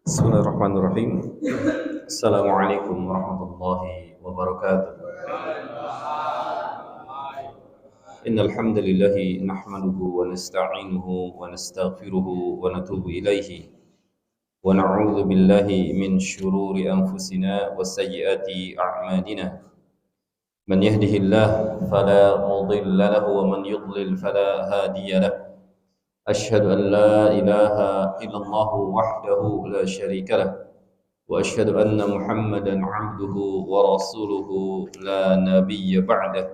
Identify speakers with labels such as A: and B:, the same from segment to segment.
A: Bismillahirrahmanirrahim. Assalamualaikum warahmatullahi wabarakatuh. Innal hamdalillah nahmaduhu wa nasta'inuhu wa nastaghfiruhu wa natubu ilaihi wa na'udzu billahi min shururi anfusina wa sayyiati a'malina. Man yahdihillahu fala mudilla lahu wa man yudlil fala hadiya lahu. أشهد أن لا إله إلا الله وحده لا شريك له وأشهد أن محمدا عبده ورسوله لا نبي بعده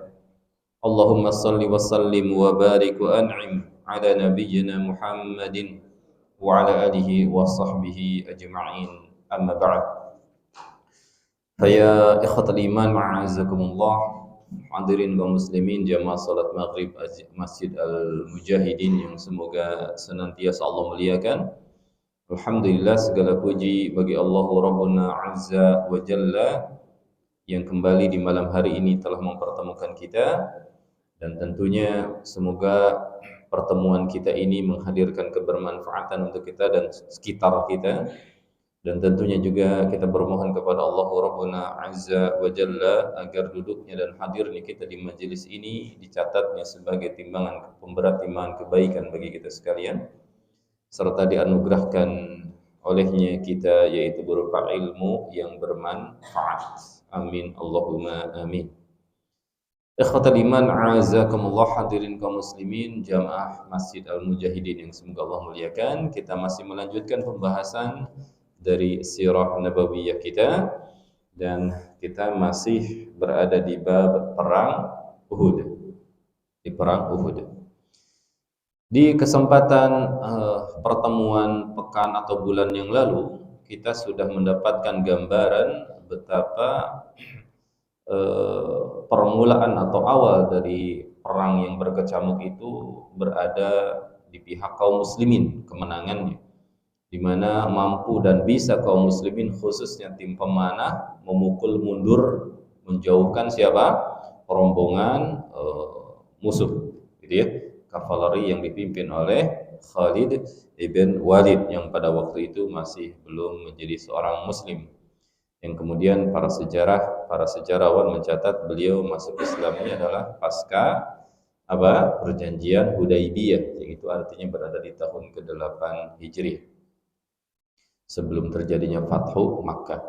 A: اللهم صل وسلم وبارك وأنعم على نبينا محمد وعلى آله وصحبه أجمعين أما بعد فيا إخوة الإيمان أعزكم الله. Hadirin kaum muslimin jamaah salat maghrib Masjid Al-Mujahidin yang semoga senantiasa Allah muliakan. Alhamdulillah, segala puji bagi Allah Rabbuna Azza wa Jalla yang kembali di malam hari ini telah mempertemukan kita, dan tentunya semoga pertemuan kita ini menghadirkan kebermanfaatan untuk kita dan sekitar kita. Dan tentunya juga kita bermohon kepada Allah Rabbuna Azza wa Jalla agar duduknya dan hadirnya kita di majelis ini dicatatnya sebagai timbangan pemberat timbangan kebaikan bagi kita sekalian, serta dianugerahkan olehnya kita yaitu berupa ilmu yang bermanfaat. Amin Allahumma amin. Ikhwatal iman a'azakumullah, hadirin kaum muslimin jamaah Masjid Al-Mujahidin yang semoga Allah muliakan. Kita masih melanjutkan pembahasan dari sirah nabawiyah kita, dan kita masih berada di bab perang Uhud. Di perang Uhud. Di kesempatan pertemuan pekan atau bulan yang lalu, kita sudah mendapatkan gambaran betapa permulaan atau awal dari perang yang berkecamuk itu berada di pihak kaum muslimin, kemenangannya, di mana mampu dan bisa kaum muslimin khususnya tim pemanah memukul mundur, menjauhkan siapa? Rombongan musuh, gitu ya, kavaleri yang dipimpin oleh Khalid ibn Walid yang pada waktu itu masih belum menjadi seorang muslim, yang kemudian para sejarawan mencatat beliau masuk Islamnya adalah pasca perjanjian Hudaybiyah, yang itu artinya berada di tahun ke-8 Hijriah, sebelum terjadinya Fathu Makkah.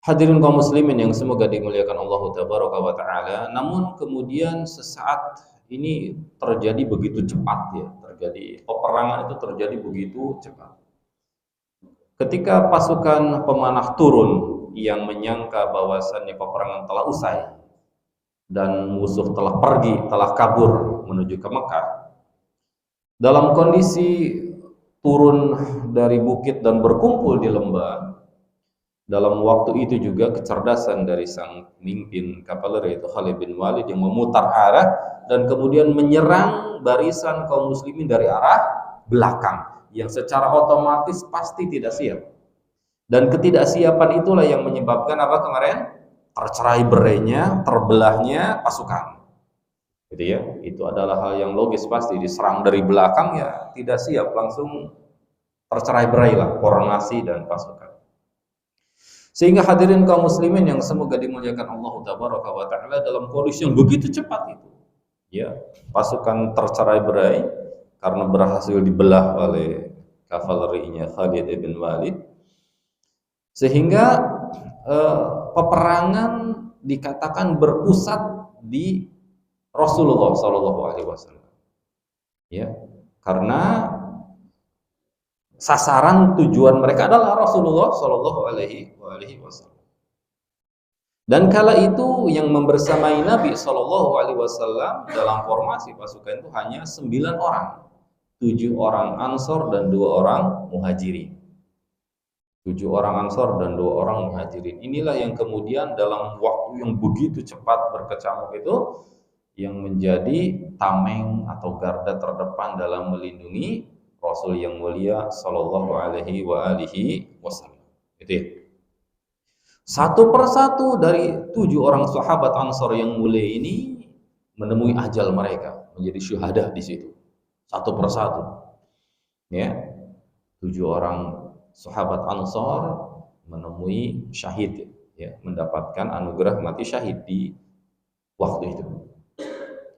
A: Hadirin kaum muslimin yang semoga dimuliakan Allah Tabaraka wa Ta'ala, namun kemudian sesaat ini terjadi begitu cepat ya, peperangan itu terjadi begitu cepat. Ketika pasukan pemanah turun yang menyangka bahwasannya peperangan telah usai dan musuh telah pergi, telah kabur menuju ke Mekah, dalam kondisi turun dari bukit dan berkumpul di lembah, dalam waktu itu juga kecerdasan dari sang pemimpin kavaleri yaitu Khalid bin Walid yang memutar arah dan kemudian menyerang barisan kaum muslimin dari arah belakang yang secara otomatis pasti tidak siap. Dan ketidaksiapan itulah yang menyebabkan tercerai-berainya, terbelahnya pasukan. Gitu ya, itu adalah hal yang logis, pasti diserang dari belakang ya tidak siap, langsung tercerai-berailah formasi dan pasukan. Sehingga hadirin kaum muslimin yang semoga dimuliakan Allah Tabaraka wa Ta'ala, dalam kondisi yang begitu cepat itu ya, pasukan tercerai-berai karena berhasil dibelah oleh kavalerinya Khalid ibn Walid, sehingga peperangan dikatakan berpusat di Rasulullah Shallallahu Alaihi Wasallam, ya, karena sasaran tujuan mereka adalah Rasulullah Shallallahu Alaihi Wasallam. Dan kala itu yang membersamai Nabi Shallallahu Alaihi Wasallam dalam formasi pasukan itu hanya 9 orang, 7 orang Ansor dan 2 orang Muhajirin. 7 orang Ansor dan 2 orang Muhajirin. Inilah yang kemudian dalam waktu yang begitu cepat berkecamuk itu yang menjadi tameng atau garda terdepan dalam melindungi Rasul yang mulia Sallallahu Alaihi Wasallam. Itu ya. Satu persatu dari 7 orang sahabat Ansor yang mulia ini menemui ajal mereka, menjadi syuhada di situ. Satu persatu. Ya. 7 orang sahabat Ansor menemui syahid, ya, mendapatkan anugerah mati syahid di waktu itu,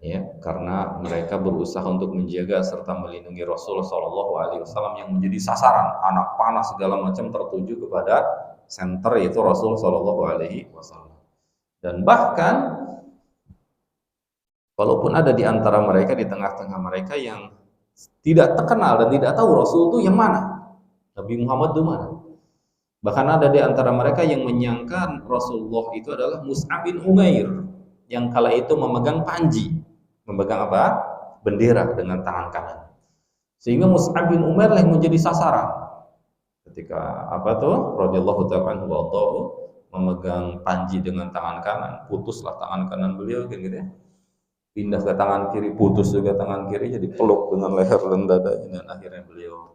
A: ya, karena mereka berusaha untuk menjaga serta melindungi Rasul Shallallahu Alaihi Wasallam yang menjadi sasaran anak panah segala macam tertuju kepada center, yaitu Rasul Shallallahu Alaihi Wasallam. Dan bahkan walaupun ada di antara mereka, di tengah-tengah mereka yang tidak terkenal dan tidak tahu Rasul itu yang mana, Nabi Muhammad itu mana. Bahkan ada di antara mereka yang menyangka Rasulullah itu adalah Mus'ab bin Umair yang kala itu memegang panji, memegang apa? Bendera dengan tangan kanan. Sehingga Mus'ab bin Umair yang menjadi sasaran. Ketika radhiyallahu ta'ala anhu memegang panji dengan tangan kanan, putuslah tangan kanan beliau kan gitu ya. Pindah ke tangan kiri, putus juga tangan kiri, jadi peluk dengan leher dan dadanya, dan akhirnya beliau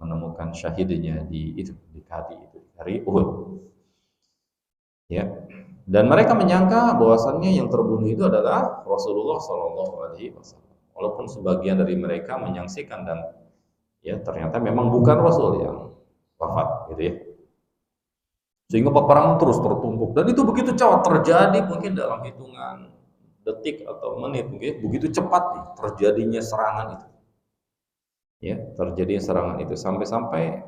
A: menemukan syahidnya di hari Uhud. Ya. Dan mereka menyangka bahwasannya yang terbunuh itu adalah Rasulullah Shallallahu Alaihi Wasallam. Walaupun sebagian dari mereka menyaksikan dan ya ternyata memang bukan Rasul yang wafat, gitu ya. Sehingga peperangan terus tertumpuk dan itu begitu cepat terjadi, mungkin dalam hitungan detik atau menit, mungkin begitu cepat nih terjadinya serangan itu. Ya, terjadinya serangan itu sampai-sampai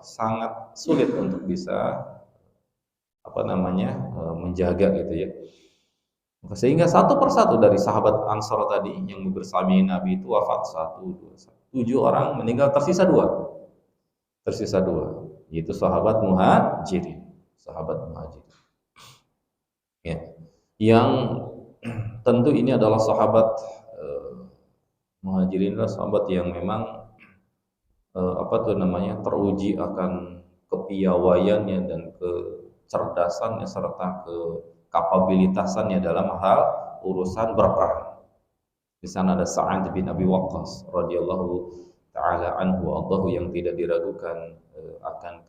A: sangat sulit untuk bisa menjaga gitu ya. Sehingga satu persatu dari sahabat Ansar tadi yang bersama Nabi itu wafat 7 orang, meninggal tersisa 2. Yaitu sahabat Muhajirin. Ya. Yang tentu ini adalah sahabat Muhajirin adalah sahabat yang memang teruji akan kepiawaiannya dan kecerdasannya serta kapabilitasannya dalam hal urusan berperang. Di sana ada Sa'ad bin Abi Waqqas radhiyallahu taala anhu yang tidak diragukan akan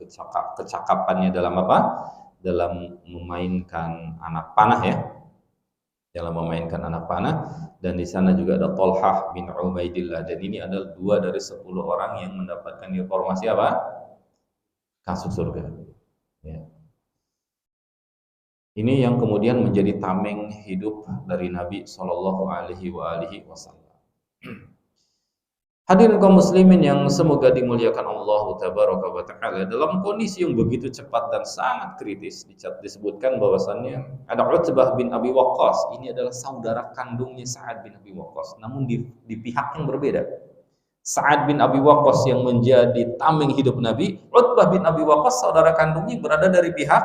A: kecakapannya dalam dalam memainkan anak panah, ya. Dan di sana juga ada Thalhah bin Ubaidillah, dan ini adalah 2 dari 10 orang yang mendapatkan informasi masuk surga. Ya. Ini yang kemudian menjadi tameng hidup dari Nabi Shallallahu Alaihi Wasallam. Hadirin kaum muslimin yang semoga dimuliakan Allah Tabaraka wa Ta'ala, dalam kondisi yang begitu cepat dan sangat kritis disebutkan bahwasannya ada Utbah bin Abi Waqqas. Ini adalah saudara kandungnya Sa'ad bin Abi Waqqas, namun di pihak yang berbeda. Sa'ad bin Abi Waqqas yang menjadi tameng hidup Nabi, Utbah bin Abi Waqqas saudara kandungnya berada dari pihak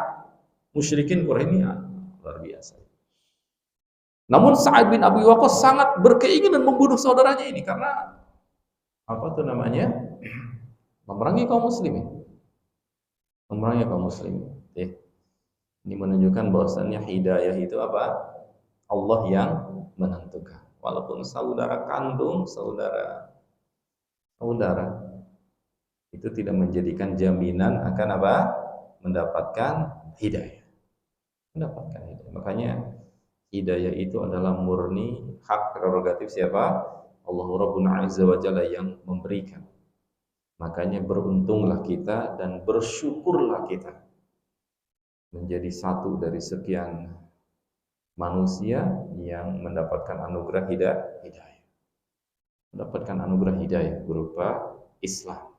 A: musyrikin Quraisy. Luar biasa. Namun Sa'ad bin Abi Waqqas sangat berkeinginan membunuh saudaranya ini karena memerangi kaum muslimin. Ini menunjukkan bahwasannya hidayah itu Allah yang menentukan. Walaupun saudara kandung, saudara itu tidak menjadikan jaminan akan mendapatkan hidayah. Makanya hidayah itu adalah murni hak prerogatif siapa? Allah Rabbul Azza wa Jalla yang memberikan. Makanya beruntunglah kita dan bersyukurlah kita menjadi satu dari sekian manusia yang mendapatkan anugerah hidayah. Mendapatkan anugerah hidayah berupa Islam.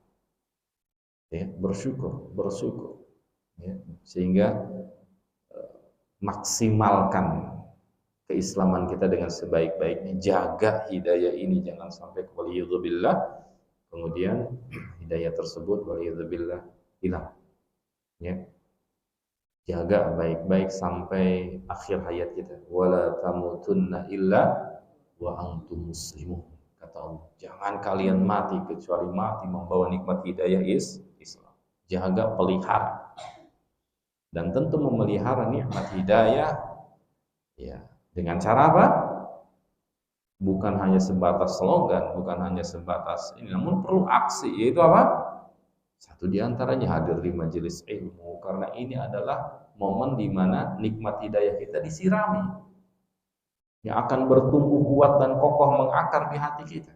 A: Ya, bersyukur. Ya, sehingga maksimalkan keislaman kita dengan sebaik-baiknya, jaga hidayah ini jangan sampai waliyadzubillah kemudian hidayah tersebut waliyadzubillah hilang, ya. Jaga baik-baik sampai akhir hayat kita. Wala tamutunna illa wa antum muslimun, kata Allah, jangan kalian mati kecuali mati membawa nikmat hidayah Islam. Jaga, pelihara, dan tentu memelihara nikmat hidayah ya dengan cara bukan hanya sebatas slogan, bukan hanya sebatas ini, namun perlu aksi, yaitu satu di antaranya hadir di majelis ilmu, karena ini adalah momen di mana nikmat hidayah kita disirami, yang akan bertumbuh kuat dan kokoh mengakar di hati kita,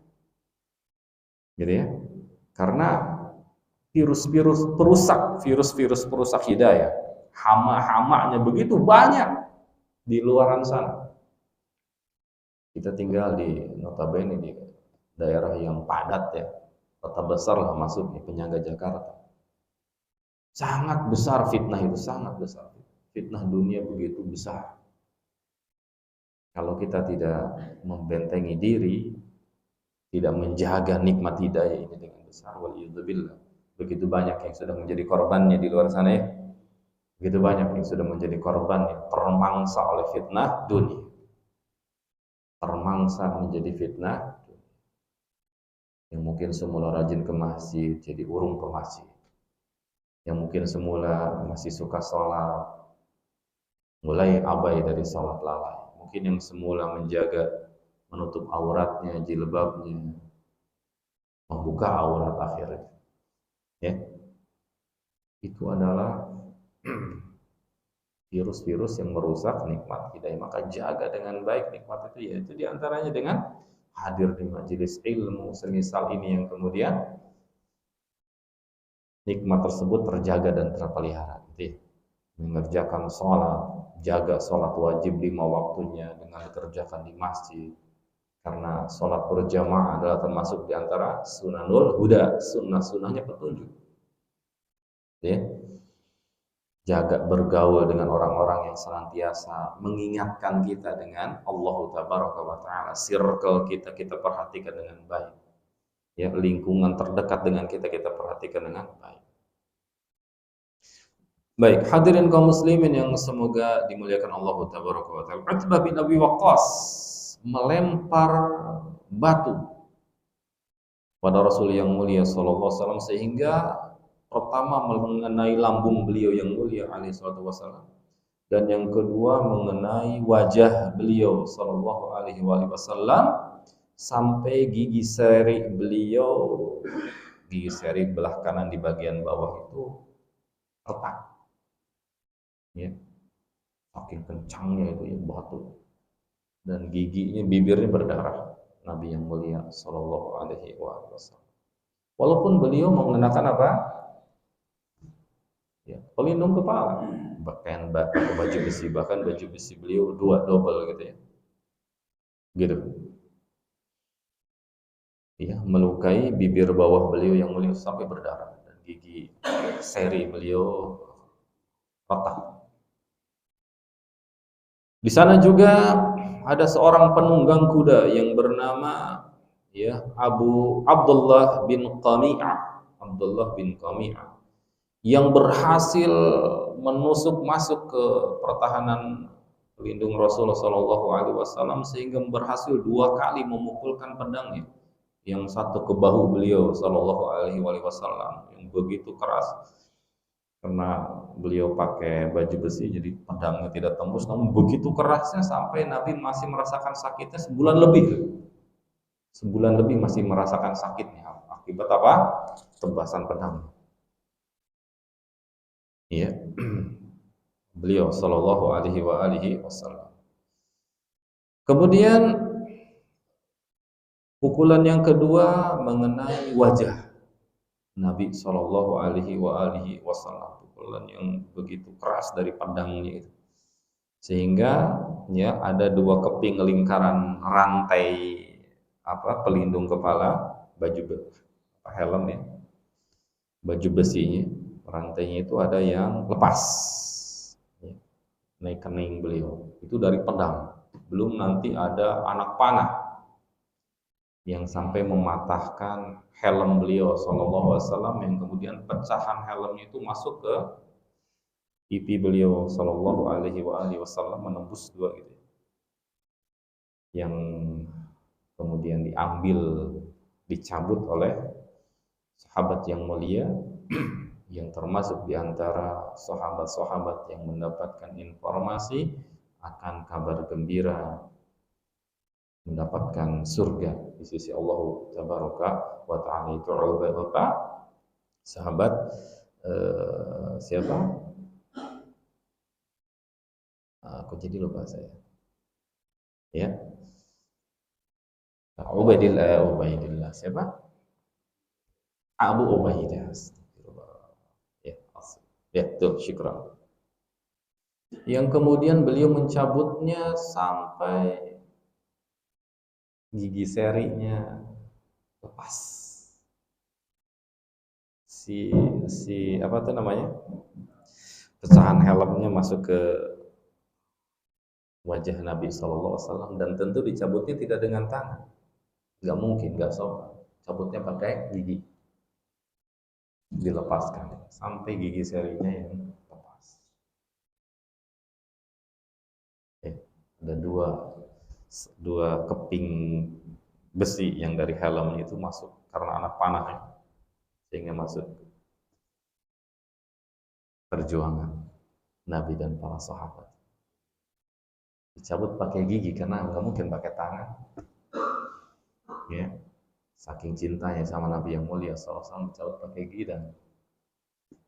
A: gitu ya. Karena virus-virus perusak, virus-virus perusak hidayah, hama-hamanya begitu banyak di luaran sana. Kita tinggal di notabene di daerah yang padat ya, kota besar lah masuknya, penyangga Jakarta. Sangat besar fitnah itu, sangat besar. Fitnah dunia begitu besar. Kalau kita tidak membentengi diri, tidak menjaga nikmat hidayah ini dengan besar, waliyadzubillah. Begitu banyak yang sudah menjadi korbannya di luar sana ya. Begitu banyak yang sudah menjadi korbannya, termangsa oleh fitnah dunia. Termangsa menjadi fitnah. Yang mungkin semula rajin ke masjid, jadi urung ke masjid. Yang mungkin semula masih suka sholat, mulai abai dari sholat lalai. Mungkin yang semula menjaga, menutup auratnya, jilbabnya, membuka aurat akhirnya. Ya, itu adalah virus-virus yang merusak nikmat hidayah. Maka jaga dengan baik nikmat itu, yaitu diantaranya dengan hadir di majelis ilmu semisal ini yang kemudian nikmat tersebut terjaga dan terpelihara. Jadi, mengerjakan sholat, jaga sholat wajib 5 waktunya dengan dikerjakan di masjid. Karena sholat berjamaah adalah termasuk di antara sunanul huda, sunnah-sunnahnya petunjuk. Ya. Jaga bergaul dengan orang-orang yang senantiasa mengingatkan kita dengan Allah Tabaraka wa Ta'ala. Circle kita perhatikan dengan baik. Ya, lingkungan terdekat dengan kita perhatikan dengan baik. Baik, hadirin kaum muslimin yang semoga dimuliakan Allah Tabaraka wa Ta'ala. Utbah bin Abi Waqqas melempar batu pada Rasul yang mulia sallallahu alaihi wasallam sehingga pertama mengenai lambung beliau yang mulia alaihi salatu wasallam, dan yang kedua mengenai wajah beliau sallallahu alaihi wasallam sampai gigi seri beliau, gigi seri belah kanan di bagian bawah itu retak. Ya, saking kencangnya itu ya batu, dan giginya, bibirnya berdarah. Nabi yang mulia sallallahu alaihi wasallam, walaupun beliau mengenakan apa? Ya, pelindung kepala, bahkan baju besi, bahkan baju besi beliau 2 double gitu ya, gitu. Ya, melukai bibir bawah beliau yang mulia sampai berdarah, dan gigi seri beliau patah. Di sana juga ada seorang penunggang kuda yang bernama ya Abdullah bin Qami'ah, Abdullah bin Qami'ah, yang berhasil menusuk masuk ke pertahanan pelindung Rasulullah Shallallahu Alaihi Wasallam sehingga berhasil 2 kali memukulkan pedangnya, yang satu ke bahu beliau Shallallahu Alaihi Wasallam yang begitu keras karena beliau pakai baju besi, jadi pedangnya tidak tembus, namun begitu kerasnya sampai Nabi masih merasakan sakitnya sebulan lebih masih merasakan sakitnya akibat apa? Tebasan pedang. Ya, beliau sallallahu alaihi wasallam. Kemudian pukulan yang kedua mengenai wajah Nabi sallallahu alaihi wasallam, pukulan yang begitu keras dari pedangnya itu, sehingga ya ada 2 keping lingkaran rantai pelindung kepala, helm ya, baju besinya, rantainya itu ada yang lepas, naik kening beliau itu dari pedang. Belum nanti ada anak panah yang sampai mematahkan helm beliau sallallahu alaihi wasallam, yang kemudian pecahan helmnya itu masuk ke pipi beliau sallallahu alaihi wasallam, menembus 2 gitu, yang kemudian dicabut oleh sahabat yang mulia yang termasuk di antara sahabat-sahabat yang mendapatkan informasi akan kabar gembira mendapatkan surga di sisi Allah Tabaraka wa Ta'ala. Itu Bapak sahabat siapa? Aku jadi lupa saya. Ya. Ubaidillah siapa? Abu Ubaidah. Ya, tuh, syukran. Yang kemudian beliau mencabutnya sampai gigi serinya lepas. Si si apa tuh namanya? Pecahan helmnya masuk ke wajah Nabi SAW dan tentu dicabutnya tidak dengan tangan, nggak mungkin, nggak sopan. Cabutnya pakai gigi, dilepaskan sampai gigi serinya yang lepas. Ada dua keping besi yang dari helmnya itu masuk karena anak panah ya, sehingga masuk perjuangan Nabi dan para sahabat. Dicabut pakai gigi karena nggak mungkin pakai tangan, ya. Saking cintanya sama Nabi yang mulia SAW, dicabut pakai gigi dan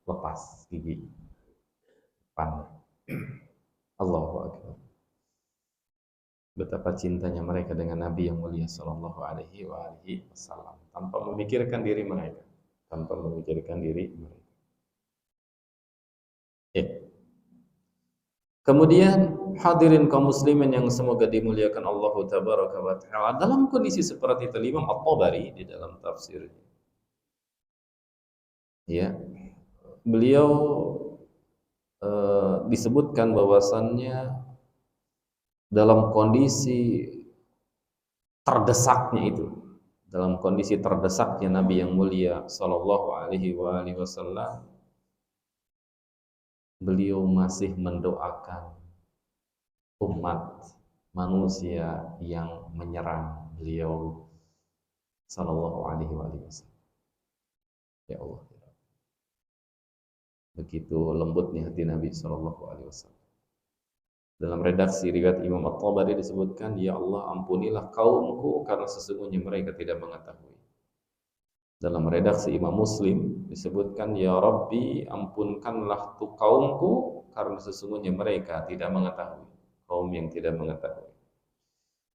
A: lepas gigi panah. Allahu Akbar. Betapa cintanya mereka dengan Nabi yang mulia Sallallahu Alaihi Wasallam, tanpa memikirkan diri mereka, Ya. Kemudian hadirin kaum muslimin yang semoga dimuliakan Allah Tabaraka wa Ta'ala, dalam kondisi seperti itu Imam At-Tabari di dalam tafsirnya, ya, beliau disebutkan bahwasannya dalam kondisi terdesaknya itu, dalam kondisi terdesaknya Nabi yang mulia Sallallahu Alaihi Wasallam, beliau masih mendoakan umat manusia yang menyerang beliau Sallallahu Alaihi Wasallam. Ya Allah, begitu lembutnya hati Nabi Sallallahu Alaihi Wasallam. Dalam redaksi riwayat Imam At-Tabari disebutkan, ya Allah, ampunilah kaumku karena sesungguhnya mereka tidak mengetahui. Dalam redaksi Imam Muslim disebutkan, ya Rabbi, ampunkanlah tu kaumku karena sesungguhnya mereka tidak mengetahui. Kaum yang tidak mengetahui.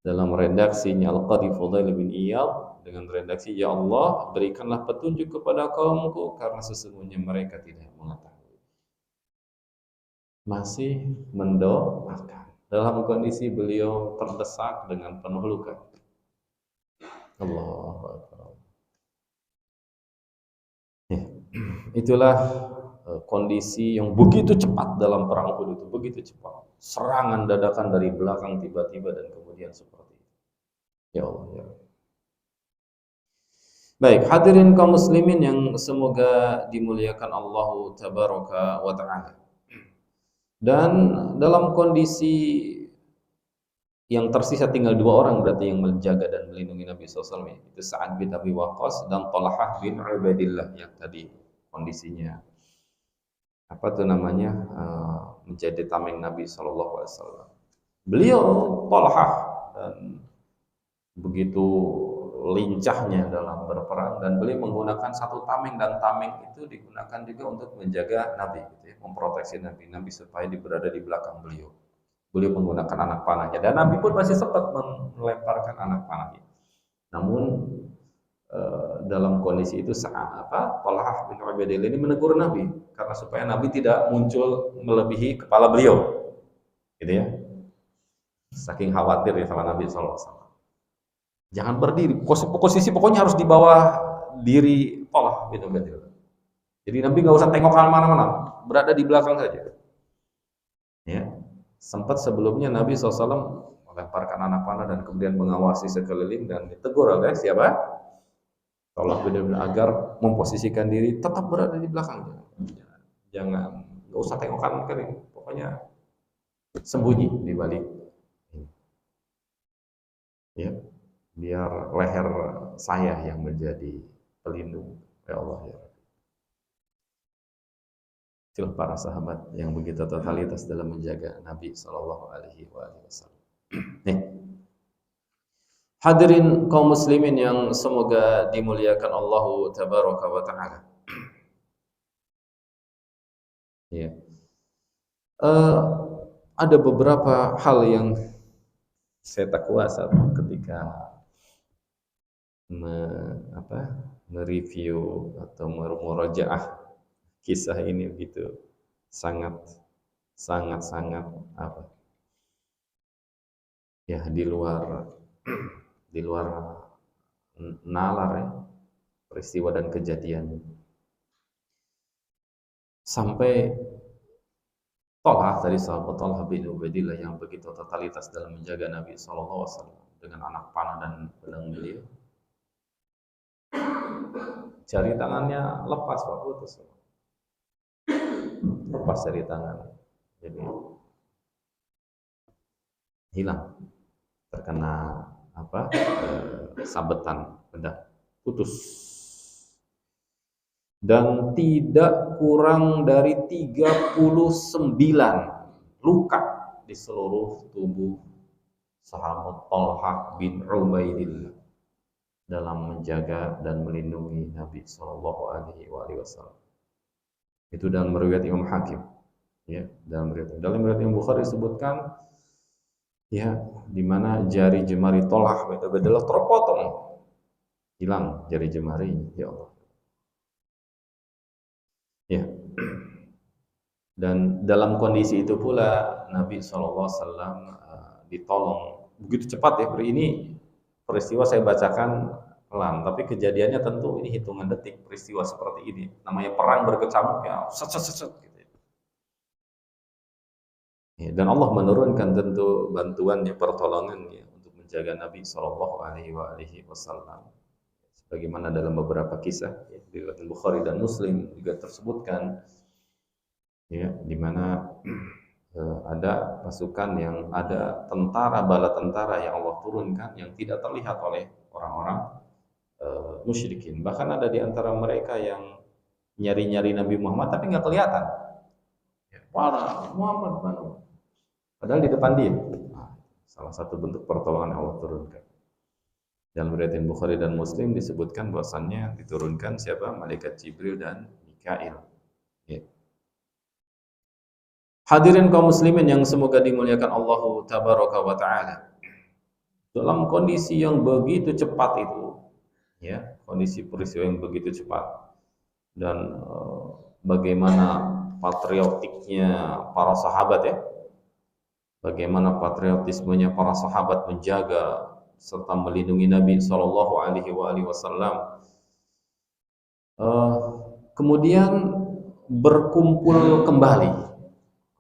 A: Dalam redaksinya Al-Qadhi Fudail bin Iyad dengan redaksi, ya Allah, berikanlah petunjuk kepada kaumku karena sesungguhnya mereka tidak mengetahui. Masih mendoakan dalam kondisi beliau terdesak dengan penuh luka. Allahu Akbar. Ya. Itulah kondisi yang begitu cepat dalam perang Uhud itu, begitu cepat. Serangan dadakan dari belakang tiba-tiba dan kemudian seperti itu. Ya Allah, ya. Baik, hadirin kaum muslimin yang semoga dimuliakan Allah Tabaraka wa Ta'ala. Dan dalam kondisi yang tersisa tinggal dua orang berarti yang menjaga dan melindungi Nabi SAW, itu Sa'ad bin Abi Waqqas dan Talhah bin Ubaidillah yang tadi kondisinya apa tuh namanya menjadi tameng Nabi SAW. Beliau Talhah dan begitu lincahnya dalam berperang, dan beliau menggunakan satu tameng, dan tameng itu digunakan juga untuk menjaga Nabi, gitu ya, memproteksi Nabi supaya berada di belakang beliau. Beliau menggunakan anak panahnya, dan Nabi pun masih sempat melemparkan anak panahnya. Namun dalam kondisi itu Talhah bin Ubaidillah ini menegur Nabi karena supaya Nabi tidak muncul melebihi kepala beliau, gitu ya. Saking khawatir ya sama Nabi SAW. Jangan berdiri, posisi pokoknya harus di bawah diri Talhah bin Ubaidillah. Jadi Nabi nggak usah tengok kemana-mana, berada di belakang saja. Ya, sempat sebelumnya Nabi SAW melemparkan anak panah dan kemudian mengawasi sekeliling dan ditegur oleh siapa? Talhah bin Ubaidillah agar memposisikan diri tetap berada di belakang. Jangan, nggak usah tengok kanan kiri, pokoknya sembunyi di balik. Ya. Biar leher saya yang menjadi pelindung, ya Allah, ya. Itulah para sahabat yang begitu totalitas dalam menjaga Nabi Sallallahu Alaihi Wasallam. Hadirin kaum muslimin yang semoga dimuliakan Allah Tabaraka wa Ta'ala. Ya. Ada beberapa hal yang saya tak kuasa ketika mereview atau memurojaah kisah ini begitu sangat sangat apa ya, di luar di luar nalar ya, peristiwa dan kejadian. Sampai Tolha, dari sahabat Tolha bin Ubaidillah yang begitu totalitas dalam menjaga Nabi SAW dengan anak panah dan pedang beliau, jari tangannya lepas, Pak, putus, lepas jari tangan, jadi hilang, terkena apa sabetan pedang, putus. Dan tidak kurang dari 39 luka di seluruh tubuh sahabat Tolha bin Ubaidillah dalam menjaga dan melindungi Nabi Shallallahu Alaihi Wasallam. Itu dalam riwayat Imam Hakim, ya, dalam riwayat Imam Bukhari disebutkan, ya, di mana jari jemari Tolha bin Ubaidillah terpotong, hilang jari jemarinya, ya Allah. Ya. Dan dalam kondisi itu pula Nabi SAW ditolong begitu cepat ya. Ini peristiwa saya bacakan pelan, tapi kejadiannya tentu ini hitungan detik peristiwa seperti ini. Namanya perang berkecamuk ya, set gitu. Ya, dan Allah menurunkan tentu bantuannya, pertolongannya untuk menjaga Nabi SAW. Sebagaimana dalam beberapa kisah ya, di Bukhari dan Muslim juga tersebutkan, ya, di mana ada pasukan yang ada tentara, bala tentara yang Allah turunkan yang tidak terlihat oleh orang-orang musyrikin. Bahkan ada di antara mereka yang nyari-nyari Nabi Muhammad tapi nggak kelihatan. Ya, para Muhammad mana? Padahal di depan dia. Nah, salah satu bentuk pertolongan yang Allah turunkan. Dalam riwayat Bukhari dan Muslim disebutkan bahwasannya diturunkan siapa? Malaikat Jibril dan Mikail. Ya. Hadirin kaum muslimin yang semoga dimuliakan Allah tabaraka wa taala. Dalam kondisi yang begitu cepat itu, ya, kondisi peristiwa yang begitu cepat dan bagaimana patriotiknya para sahabat ya. Bagaimana patriotismenya para sahabat menjaga serta melindungi Nabi Shallallahu Alaihi Wasallam. Kemudian berkumpul kembali,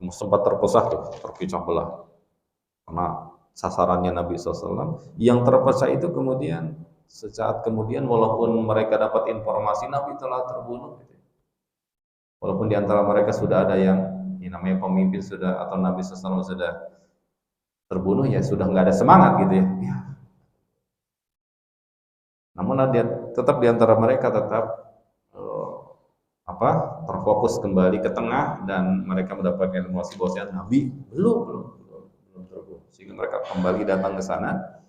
A: sempat terpecah tuh, terpecah belah karena sasarannya Nabi SAW. Yang terpecah itu kemudian sesaat kemudian, walaupun mereka dapat informasi Nabi telah terbunuh, walaupun di antara mereka sudah ada yang namanya pemimpin sudah atau Nabi SAW sudah terbunuh, ya sudah nggak ada semangat gitu ya. Namun dia tetap di antara mereka tetap terfokus kembali ke tengah dan mereka mendapatkan informasi bahwa Nabi belum terbunuh, sehingga mereka kembali datang ke sana,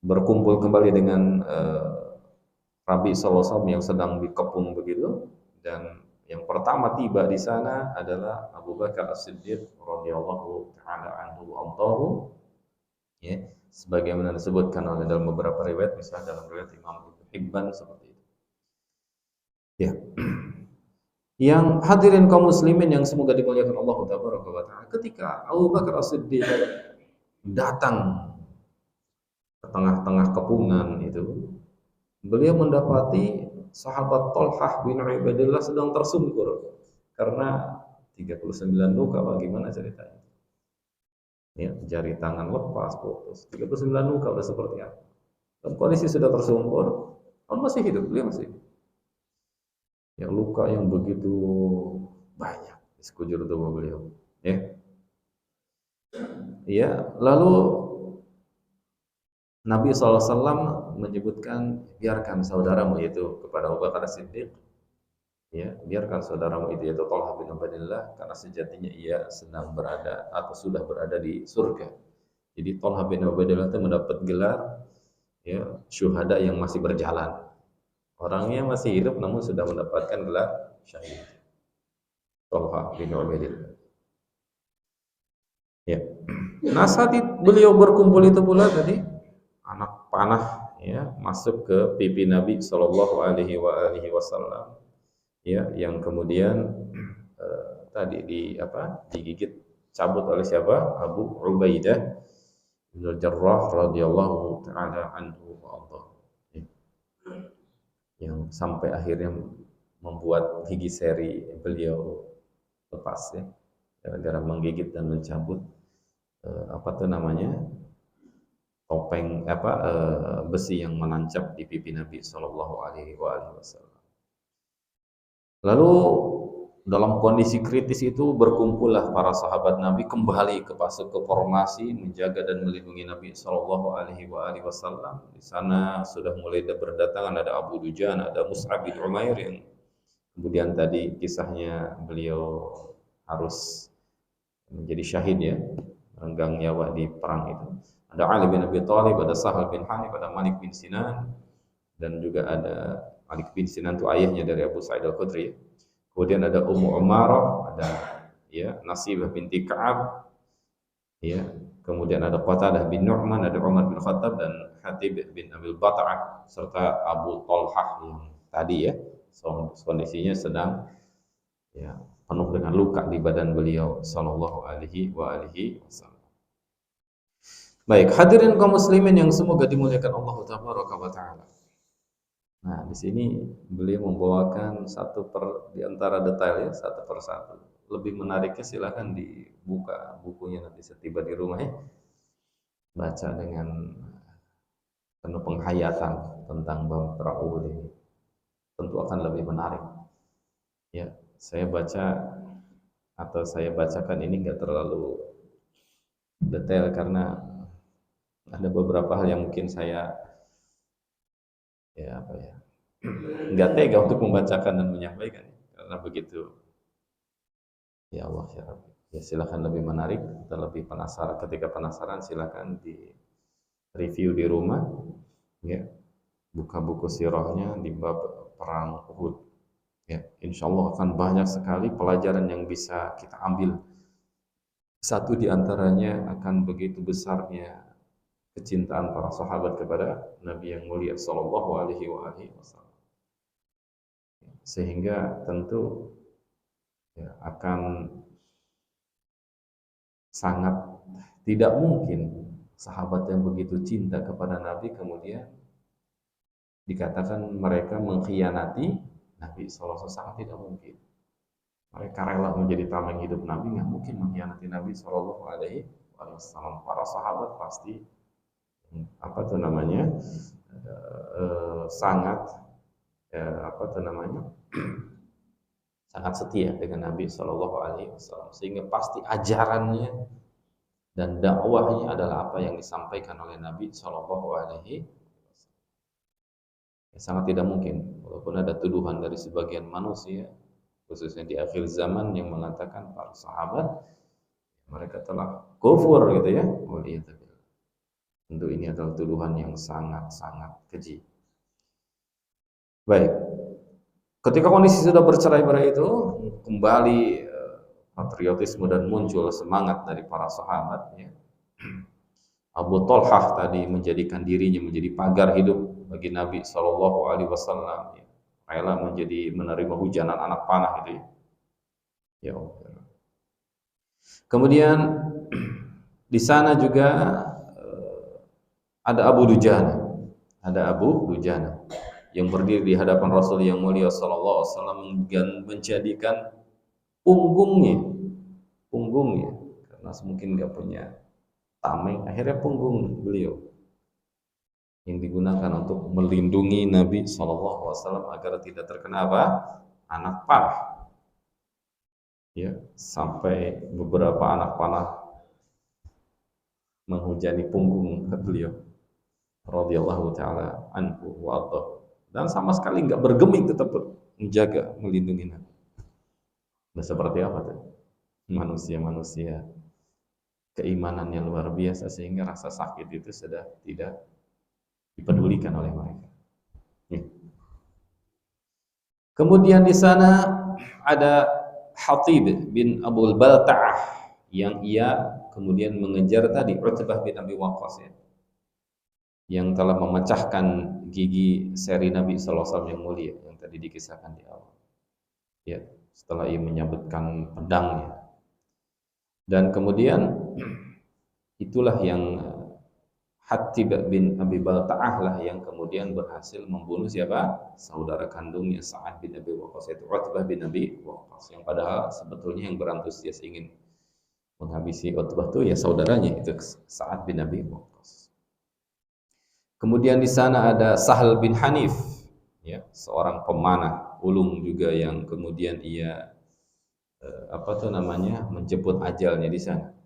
A: berkumpul kembali dengan Nabi SAW yang sedang dikepung begitu. Dan yang pertama tiba di sana adalah Abu Bakar As-Siddiq radhiyallahu taala anhu, ya, sebagaimana disebutkan oleh dalam beberapa riwayat, misalnya dalam riwayat Imam Ibnu Hibban seperti itu. Ya. Yang hadirin kaum muslimin yang semoga dimuliakan Allah Taala, ketika Abu Bakar As-Siddiq datang ke tengah-tengah kepungan itu, beliau mendapati sahabat Tolhah bin Ubaidillah sedang tersungkur karena 39 luka. Bagaimana ceritanya? Ya, jari tangan lepas, putus. 39 luka sudah seperti apa? Dalam kondisi sudah tersungkur, masih hidup, beliau masih hidup. Yang luka yang begitu banyak di sekujur tubuh beliau, ya. Ya, lalu Nabi SAW menyebutkan, biarkan saudaramu itu, kepada Abu Bakar Siddiq, ya, biarkan saudaramu itu yaitu Tolha bin Ubaidillah, karena sejatinya ia sedang berada atau sudah berada di surga. Jadi Tolha bin Ubaidillah itu mendapat gelar, ya, syuhada yang masih berjalan. Orangnya masih hidup namun sudah mendapatkan gelar syahid. Tolha bin Ubaidillah. Ya. Nah, saat beliau berkumpul itu pula tadi anak panah, ya, masuk ke pipi Nabi Shallallahu Alaihi Wasallam, ya, yang kemudian tadi digigit cabut oleh siapa? Abu Ubaidah bin Jarrah radhiyallahu taala anhu wa Allah. Yang sampai akhirnya membuat gigi seri beliau lepas ya, gara-gara menggigit dan mencabut topeng besi yang menancap di pipi Nabi Shallallahu Alaihi Wasallam. Lalu dalam kondisi kritis itu berkumpullah para sahabat Nabi kembali ke fase formasi menjaga dan melindungi Nabi Shallallahu Alaihi Wasallam. Di sana sudah mulai berdatangan ada Abu Dujana, ada Mus'ab bin Umair yang kemudian tadi kisahnya beliau harus menjadi syahid ya, merenggang nyawa di perang itu. Ada Ali bin Abi Thalib, ada Sahal bin Hanif, ada Malik bin Sinan, dan juga ada Malik bin Sinan itu ayahnya dari Abu Sa'id Al-Khudri. Kemudian ada Ummu Umarah, ada ya Nasibah binti Ka'ab, ya. Kemudian ada Qatadah bin Nu'man, ada Umar bin Khattab dan Hatib bin Abil Bat'ah serta Abu Talhah yang tadi ya, kondisinya sedang ya penuh dengan luka di badan beliau sallallahu alaihi wasallam. Baik, hadirin kaum muslimin yang semoga dimuliakan Allah tabaraka wa taala. Nah, di sini beliau membawakan di antara detailnya satu persatu. Lebih menariknya silakan dibuka bukunya nanti setiba di rumah ya. Baca dengan penuh penghayatan tentang bab Ra'ul ini. Tentu akan lebih menarik. Ya, saya bacakan ini enggak terlalu detail karena ada beberapa hal yang mungkin saya nggak tega untuk membacakan dan menyampaikan karena begitu ya Allah ya Rabbi. Ya silakan lebih menarik atau lebih penasaran. Ketika penasaran silakan di review di rumah ya, buka buku sirahnya di bab perang Uhud ya, insya Allah akan banyak sekali pelajaran yang bisa kita ambil. Satu di antaranya akan begitu besarnya kecintaan para sahabat kepada Nabi yang mulia sallallahu alaihi wasallam. Sehingga tentu ya, akan sangat tidak mungkin sahabat yang begitu cinta kepada Nabi kemudian dikatakan mereka mengkhianati Nabi sallallahu alaihi wasallam, tidak mungkin. Mereka rela menjadi tameng hidup Nabi, nggak mungkin mengkhianati Nabi sallallahu alaihi wasallam. Para sahabat pasti sangat sangat setia dengan Nabi Shallallahu Alaihi Wasallam, sehingga pasti ajarannya dan dakwahnya adalah apa yang disampaikan oleh Nabi Shallallahu Alaihi Wasallam. Sangat tidak mungkin, walaupun ada tuduhan dari sebagian manusia, khususnya di akhir zaman yang mengatakan para sahabat mereka telah kufur gitu ya. Tentu ini adalah tuduhan yang sangat-sangat keji. Baik, ketika kondisi sudah bercerai-berai itu, kembali patriotisme dan muncul semangat dari para sahabat. Ya. Abu Talhah tadi menjadikan dirinya menjadi pagar hidup bagi Nabi Shallallahu Alaihi Wasallam. Ya. Rela menerima hujanan anak panah itu. Ya. Kemudian di sana juga ada Abu Dujana yang berdiri di hadapan Rasul yang mulia sallallahu alaihi wasallam menjadikan punggungnya karena mungkin nggak punya tameng, akhirnya punggung beliau yang digunakan untuk melindungi Nabi sallallahu alaihi wasallam agar tidak terkena anak panah. Ya, sampai beberapa anak panah menghujani punggung beliau radhiyallahu taala anhu wa ardhah, dan sama sekali enggak bergeming, tetap menjaga melindungi Nabi. Nah, seperti apa tuh manusia keimanannya luar biasa sehingga rasa sakit itu sudah tidak dipedulikan oleh mereka. Kemudian di sana ada Hatib bin Abul Balta'ah yang ia kemudian mengejar tadi Utbah bin Abi Waqqas ya, yang telah memecahkan gigi seri Nabi sallallahu alaihi wasallam yang mulia yang tadi dikisahkan di awal. Ya, setelah ia menyabetkan pedangnya. Dan kemudian itulah yang Hatib bin Abi Balta'ah lah yang kemudian berhasil membunuh siapa? Saudara kandungnya Sa'ad bin Abi Waqqas, itu Utbah bin Abi Waqqas, yang padahal sebetulnya yang berantusias ingin menghabisi Utbah itu ya saudaranya itu Sa'ad bin Abi Waqqas. Kemudian di sana ada Sahal bin Hanif, ya, seorang pemanah ulung juga yang kemudian ia menjemput ajalnya di sana.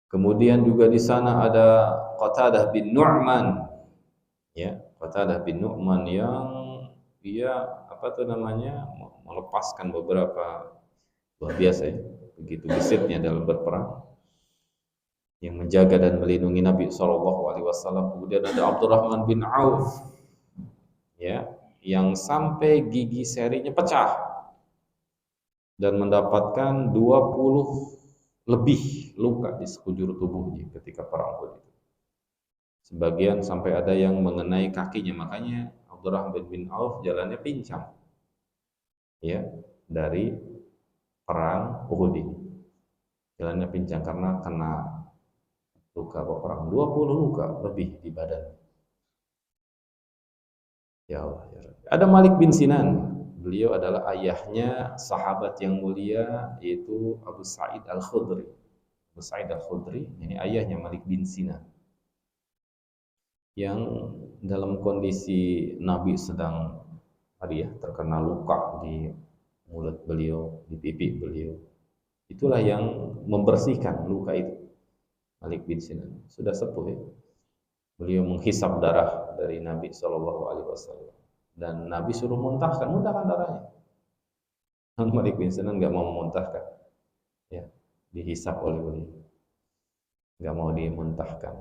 A: Kemudian juga di sana ada Qatadah bin Nu'man, ya, Qatadah bin Nu'man yang dia melepaskan beberapa, luar biasa ya, begitu gesitnya dalam berperang, yang menjaga dan melindungi Nabi SAW. Kemudian ada Abdurrahman bin Auf, ya, yang sampai gigi serinya pecah dan mendapatkan 20 lebih luka di sekujur tubuhnya ketika perang Uhud itu. Sebagian sampai ada yang mengenai kakinya, makanya Abdurrahman bin Auf jalannya pincang, ya, dari perang Uhud ini. Jalannya pincang karena kena luka perang, 20 luka lebih di badan. Ya Allah, ya Rabbi. Ada Malik bin Sinan. Beliau adalah ayahnya sahabat yang mulia, yaitu Abu Sa'id Al-Khudri. Abu Sa'id Al-Khudri, ini ayahnya Malik bin Sinan, yang dalam kondisi Nabi sedang terkena luka di mulut beliau, di pipi beliau. Itulah yang membersihkan luka itu. Malik bin Sinan sudah sepuh ya. Beliau menghisap darah dari Nabi SAW. Dan Nabi suruh muntahkan darahnya. Malik bin Sinan nggak mau memuntahkan, ya, dihisap oleh beliau, nggak mau dimuntahkan.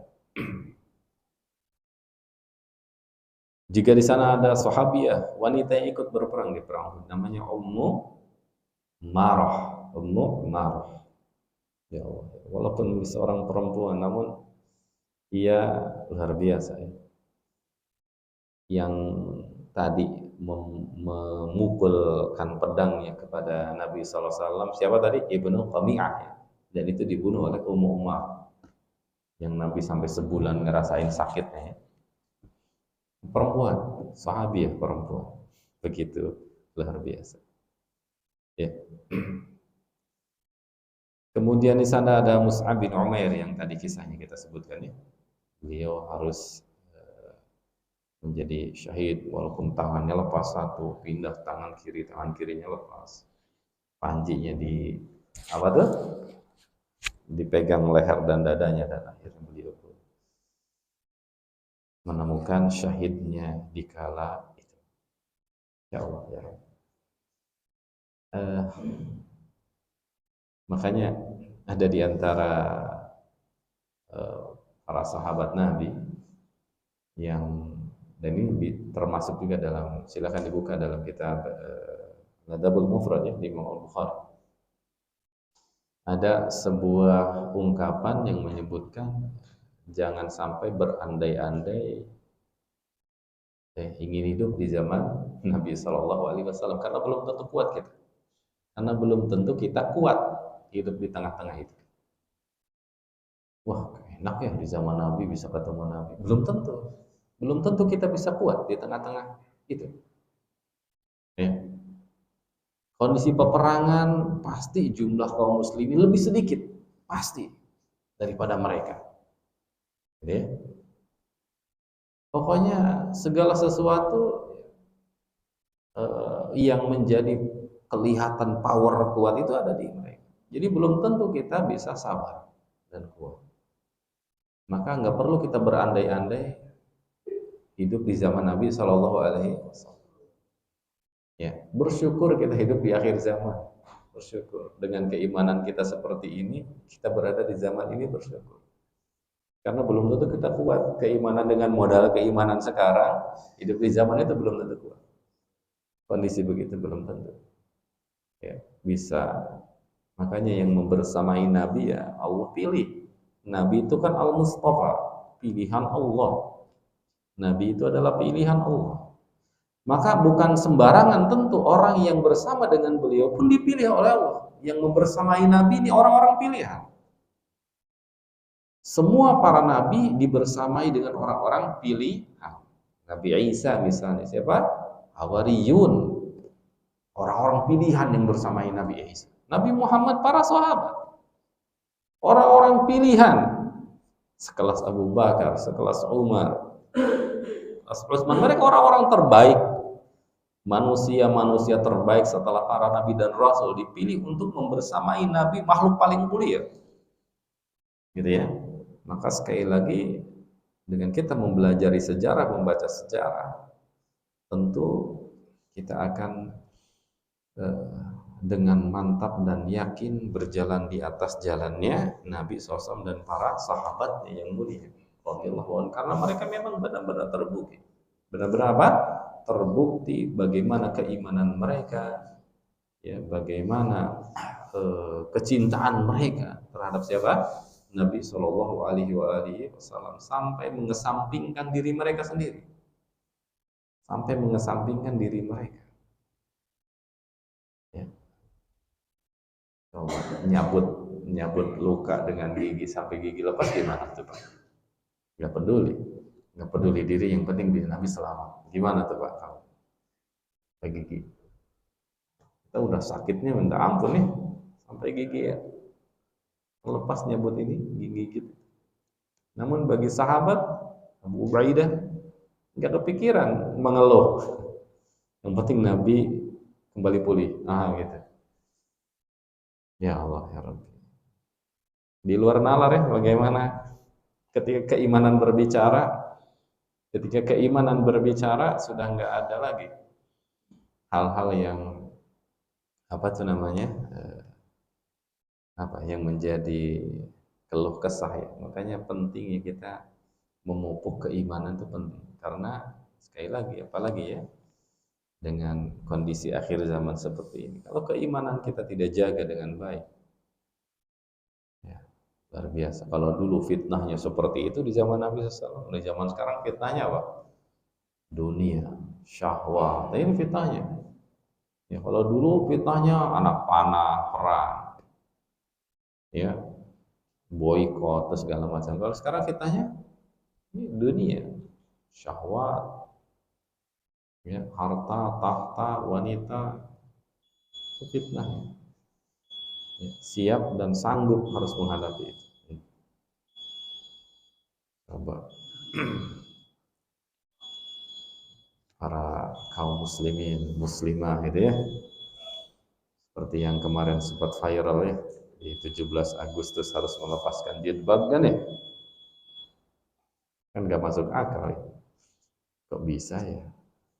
A: Jika di sana ada sahabiah wanita yang ikut berperang di perang, namanya Ummu Marah. Ya Allah, walaupun seorang perempuan, namun ia luar biasa ya. Yang tadi memukulkan pedangnya kepada Nabi SAW, siapa tadi? Ibnu Qami'ah, ya. Dan itu dibunuh oleh Ummu Umar, yang Nabi sampai sebulan ngerasain sakitnya ya. Perempuan, sahabiah perempuan, begitu luar biasa ya. Kemudian di sana ada Mus'ab bin Umair yang tadi kisahnya kita sebutkan ya. Beliau harus menjadi syahid walaupun tangannya lepas satu, pindah tangan kirinya lepas, panjinya dipegang leher dan dadanya, dan akhirnya beliau menemukan syahidnya di kala itu. Ya Allah, ya Allah. Makanya ada di antara para sahabat Nabi yang, dan ini termasuk juga dalam, silakan dibuka dalam kitab Adabul Mufrad ya, di Imam Al-Bukhari. Ada sebuah ungkapan yang menyebutkan jangan sampai berandai-andai ingin hidup di zaman Nabi SAW, karena belum tentu kuat kita. Karena belum tentu kita kuat hidup di tengah-tengah itu. Wah, enak ya di zaman Nabi bisa ketemu Nabi. Belum tentu kita bisa kuat di tengah-tengah itu. Ya. Kondisi peperangan pasti jumlah kaum muslimin lebih sedikit, pasti, daripada mereka. Ya. Pokoknya segala sesuatu yang menjadi kelihatan power kuat itu ada di mereka. Jadi belum tentu kita bisa sabar dan kuat. Maka nggak perlu kita berandai-andai hidup di zaman Nabi SAW. Ya, bersyukur kita hidup di akhir zaman. Bersyukur dengan keimanan kita seperti ini, kita berada di zaman ini, bersyukur. Karena belum tentu kita kuat. Keimanan dengan modal keimanan sekarang, hidup di zaman itu belum tentu kuat. Kondisi begitu belum tentu. Ya, bisa. Makanya yang membersamai Nabi ya Allah pilih. Nabi itu kan Al-Mustafa, pilihan Allah. Nabi itu adalah pilihan Allah. Maka bukan sembarangan tentu orang yang bersama dengan beliau pun dipilih oleh Allah. Yang membersamai Nabi ini orang-orang pilihan. Semua para nabi dibersamai dengan orang-orang pilihan. Nabi Isa misalnya siapa? Hawariyun. Orang-orang pilihan yang bersamai Nabi Isa. Nabi Muhammad para sahabat. Orang-orang pilihan. Sekelas Abu Bakar, sekelas Umar, sekelas Utsman. Mereka orang-orang terbaik. Manusia-manusia terbaik setelah para nabi dan rasul dipilih untuk membersamai nabi makhluk paling mulia. Gitu ya. Maka sekali lagi dengan kita mempelajari sejarah, membaca sejarah, tentu kita akan dengan mantap dan yakin berjalan di atas jalannya Nabi SAW dan para sahabatnya yang mulia. Karena mereka memang benar-benar terbukti. Benar-benar apa? Terbukti bagaimana keimanan mereka, ya, bagaimana kecintaan mereka terhadap siapa? Nabi Shallallahu Alaihi Wasallam, sampai mengesampingkan diri mereka sendiri, sampai mengesampingkan diri mereka. Ya. Coba nyabut luka dengan gigi sampai gigi lepas gimana tuh Pak? Nggak peduli diri, yang penting diri Nabi selamat. Gimana tuh Pak? Sampai gigi, kita udah sakitnya minta ampun nih, sampai gigi ya. Lepas nyabut ini gigi gitu. Namun bagi sahabat Abu Ubaidah nggak kepikiran mengeluh. Yang penting Nabi kembali pulih. Gitu. Ya Allah ya Rabbi. Di luar nalar ya, bagaimana ketika keimanan berbicara sudah nggak ada lagi hal-hal yang yang menjadi keluh kesah ya. Makanya pentingnya kita memupuk keimanan itu penting, karena sekali lagi apalagi ya dengan kondisi akhir zaman seperti ini, kalau keimanan kita tidak jaga dengan baik ya luar biasa. Kalau dulu fitnahnya seperti itu di zaman Nabi SAW, di zaman sekarang fitnahnya apa? Dunia, syahwat. Nah, ini fitnahnya ya. Kalau dulu fitnahnya anak panah, perang ya, boikot dan segala macam. Kalau sekarang fitnahnya ini dunia, syahwat, ya, harta, tahta, wanita, itu fitnah. Ya, siap dan sanggup harus menghadapi itu. Coba para kaum muslimin, muslimah gitu ya. Seperti yang kemarin sempat viral ya, di 17 Agustus harus melepaskan jilbab kan ya. Kan gak masuk akal ya. Kok bisa ya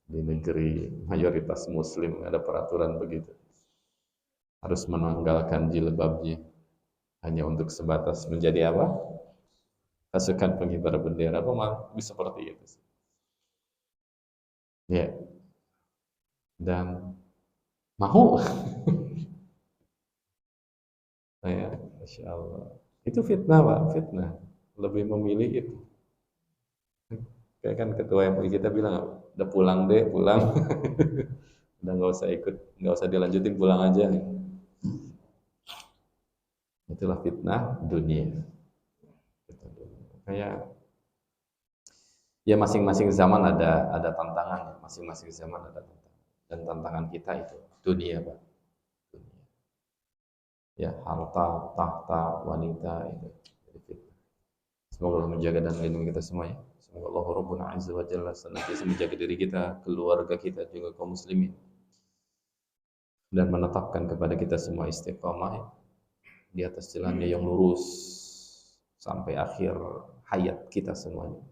A: di negeri mayoritas muslim ada peraturan begitu, harus menanggalkan jilbabnya hanya untuk sebatas menjadi apa? Pasukan pengibar bendera. Kok bisa seperti itu? Ya. Dan mau ya, Masya Allah. Itu fitnah Pak, fitnah. Lebih memilih itu. Kayak kan ketua MUI kita bilang, udah pulang deh, pulang. Udah nggak usah ikut, nggak usah dilanjutin, pulang aja. Itulah fitnah dunia. Kayak ya masing-masing zaman ada tantangan, masing-masing zaman ada tantangan. Dan tantangan kita itu dunia Pak. Dunia. Ya, harta, tahta, wanita itu. Semoga Allah menjaga dan melindungi kita semua ya. Semoga Allah Rabbuna Azza wa Jalla senantiasa menjaga diri kita, keluarga kita, juga kaum muslimin, dan menetapkan kepada kita semua istiqamah di atas jalannya yang lurus sampai akhir hayat kita semuanya,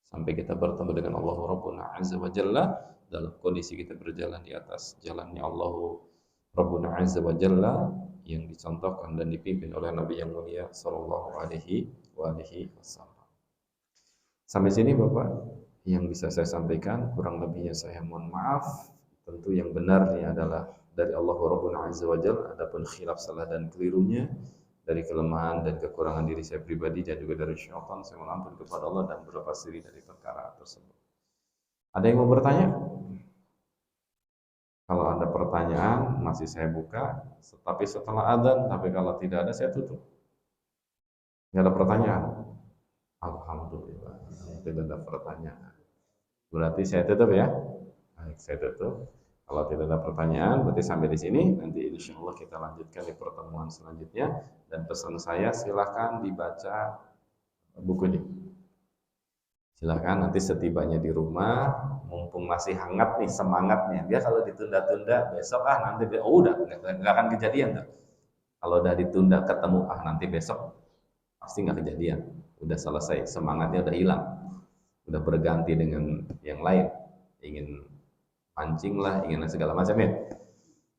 A: sampai kita bertemu dengan Allah Rabbuna Azza wa Jalla dalam kondisi kita berjalan di atas jalannya Allah Rabbuna Azza wa Jalla yang dicontohkan dan dipimpin oleh Nabi yang mulia Sallallahu Alaihi Wasallam. Sampai sini Bapak yang bisa saya sampaikan, kurang lebihnya saya mohon maaf. Tentu yang benarnya adalah dari Allah Rabbuna Azza wa Jalla, adapun khilaf salah dan kelirunya dari kelemahan dan kekurangan diri saya pribadi dan juga dari syaitan, saya mohon ampun kepada Allah dan berlepas diri dari perkara tersebut. Ada yang mau bertanya?
B: Kalau ada pertanyaan masih saya buka, tapi setelah adzan, tapi kalau tidak ada saya tutup. Nggak ada pertanyaan. Alhamdulillah, tidak ada pertanyaan. Berarti saya tutup ya. Baik, saya tutup. Kalau tidak ada pertanyaan, berarti sampai di sini. Nanti insya Allah kita lanjutkan di pertemuan selanjutnya. Dan pesan saya, silahkan dibaca buku ini. Silahkan nanti setibanya di rumah, mumpung masih hangat nih semangatnya. Dia kalau ditunda-tunda besok nanti udah nggak akan kejadian tuh. Kalau udah ditunda ketemu nanti besok pasti nggak kejadian. Udah selesai, semangatnya udah hilang, udah berganti dengan yang lain. Ingin pancing lah, ingin segala macam ya.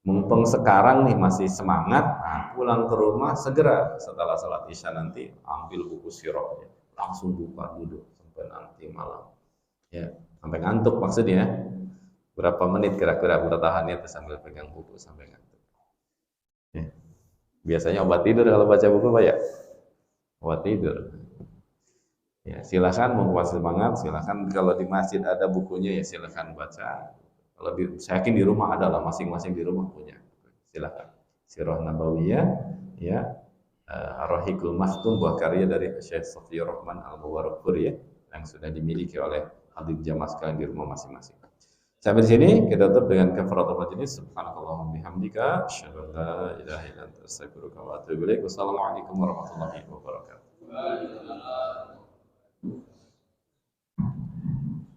B: Mumpung sekarang nih masih semangat, pulang ke rumah segera setelah salat isya nanti ambil buku sirahnya, langsung buka duduk sampai nanti malam. Ya, sampai ngantuk maksudnya. Berapa menit kira-kira bertahannya itu sambil pegang buku sampai ngantuk. Ya. Biasanya obat tidur kalau baca buku Pak ya? Obat tidur. Ya, silakan mau puasa semangat, silakan kalau di masjid ada bukunya ya silakan baca. Kalau saya yakin di rumah ada lah, masing-masing di rumah punya. Silakan. Sirah Nabawiyah, ya, Ar-Rahiqul Maktum, buah karya dari Syekh Safiyur Rahman Al-Mubarakfur ya, yang sudah dimiliki oleh hadir jamaah sekalian di rumah masing-masing. Sampai di sini kita tutup dengan kafaratul majlis. Subhanakallahumma bihamdika asyhadu an la ilaha illa anta astaghfiruka wa atubu ilaik. Wassalamualaikum warahmatullahi wabarakatuh.